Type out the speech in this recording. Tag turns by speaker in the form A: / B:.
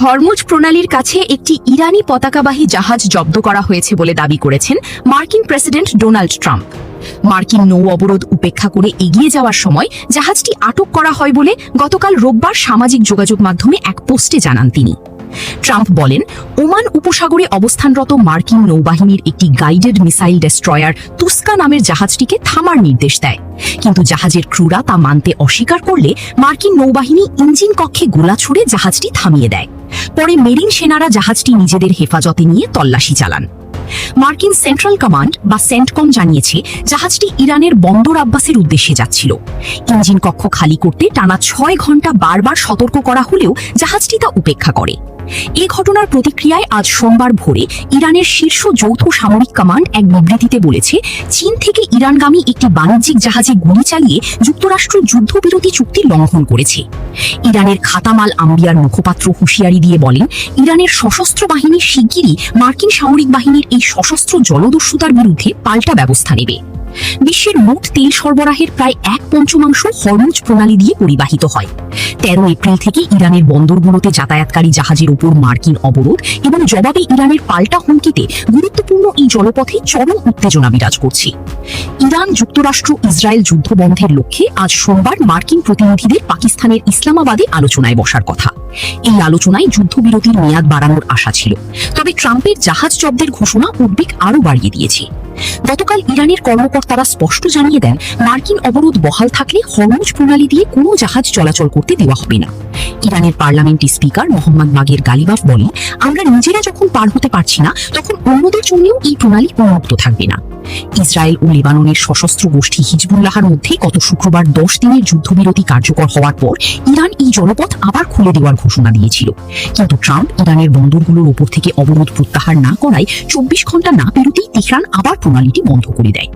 A: Hormuz প্রণালীর কাছে একটি ইরানি পতাকাবাহী জাহাজ জব্দ করা হয়েছে বলে দাবি করেছেন মার্কিন প্রেসিডেন্ট ডোনাল্ড ট্রাম্প। মার্কিন নৌ অবরোধ উপেক্ষা করে এগিয়ে যাওয়ার সময় জাহাজটি আটক করা হয় বলে গতকাল রোববার সামাজিক যোগাযোগ মাধ্যমে এক পোস্টে জানান তিনি। ট্রাম্প বলেন, ওমান উপসাগরে অবস্থানরত মার্কিন নৌবাহিনীর একটি গাইডেড মিসাইল ডেস্ট্রয়ার তুস্কা নামের জাহাজটিকে থামার নির্দেশ দেয়, কিন্তু জাহাজের ক্রুরা তা মানতে অস্বীকার করলে মার্কিন নৌবাহিনী ইঞ্জিন কক্ষে গোলা ছুড়ে জাহাজটি থামিয়ে দেয়। পরে মেরিন সেনারা জাহাজটি নিজেদের হেফাজতে নিয়ে তল্লাশি চালান। মার্কিন সেন্ট্রাল কমান্ড বা সেন্টকম জানিয়েছে জাহাজটি ইরানের বন্দর আব্বাসের উদ্দেশ্যে যাচ্ছিল। ইঞ্জিন কক্ষ খালি করতে টানা 6 ঘন্টা বারবার সতর্ক করা হলেও জাহাজটি তা উপেক্ষা করে। এ ঘটনার প্রতিক্রিয়ায় আজ সোমবার ভোরে ইরানের শীর্ষ যৌথ সামরিক কমান্ড এক বিবৃতিতে বলেছে, চীন থেকে ইরানগামী একটি বাণিজ্যিক জাহাজে গুলি চালিয়ে যুক্তরাষ্ট্র যুদ্ধবিরতি চুক্তি লঙ্ঘন করেছে। ইরানের খাতামাল আম্বিয়ার মুখপাত্র হুঁশিয়ারি দিয়ে বলেন, ইরানের সশস্ত্র বাহিনী শিগগিরই মার্কিন সামরিক বাহিনীর এই সশস্ত্র জলদস্যুতার বিরুদ্ধে পাল্টা ব্যবস্থা নেবে। বিশ্বের মোট তেল সরবরাহের প্রায় 1/5 হরমুজ প্রণালী দিয়ে পরিবাহিত হয়। 13 এপ্রিল থেকে ইরানের বন্দরগুলোতে যাতায়াতকারী জাহাজের উপর মার্কিন অবরোধ এবং জবাবে ইরানের পাল্টা হুমকিতে গুরুত্বপূর্ণ এই জলপথে চরম উত্তেজনা বিরাজ করছে। ইরান যুক্তরাষ্ট্র ইসরায়েল যুদ্ধ বন্ধের লক্ষ্যে আজ সোমবার মার্কিন প্রতিনিধিদের পাকিস্তানের ইসলামাবাদে আলোচনায় বসার কথা। এই আলোচনায় যুদ্ধবিরতির মেয়াদ বাড়ানোর আশা ছিল, তবে ট্রাম্পের জাহাজ জব্দের ঘোষণা উদ্বেগ আরও বাড়িয়ে দিয়েছে। গতকাল ইরানের কর্মকর্তারা স্পষ্ট জানিয়ে দেন, মার্কিন অবরোধ বহাল থাকলে হরমুজ প্রণালী দিয়ে কোনো জাহাজ চলাচল করতে দেওয়া হবে না। ইরানের পার্লামেন্টের স্পিকার মোহাম্মদ বাগের গালিবাফ বলেন, আমরা নিজেরা যখন পার হতে পারছি না, তখন অন্যদের জন্যও এই প্রণালী উন্মুক্ত থাকবে না। ইসরায়েল ও লেবাননের সশস্ত্র গোষ্ঠী হিজবুল্লাহর মধ্যে গত শুক্রবার 10 দিনের যুদ্ধবিরতি কার্যকর হওয়ার পর ইরান এই জলপথ আবার খুলে দেওয়ার ঘোষণা দিয়েছিল, কিন্তু ট্রাম্প ইরানের বন্দরগুলোর উপর থেকে অবরোধ প্রত্যাহার না করায় 24 ঘন্টা না পেরোতেই তেহরান আবার প্রণালীটি বন্ধ করে দেয়।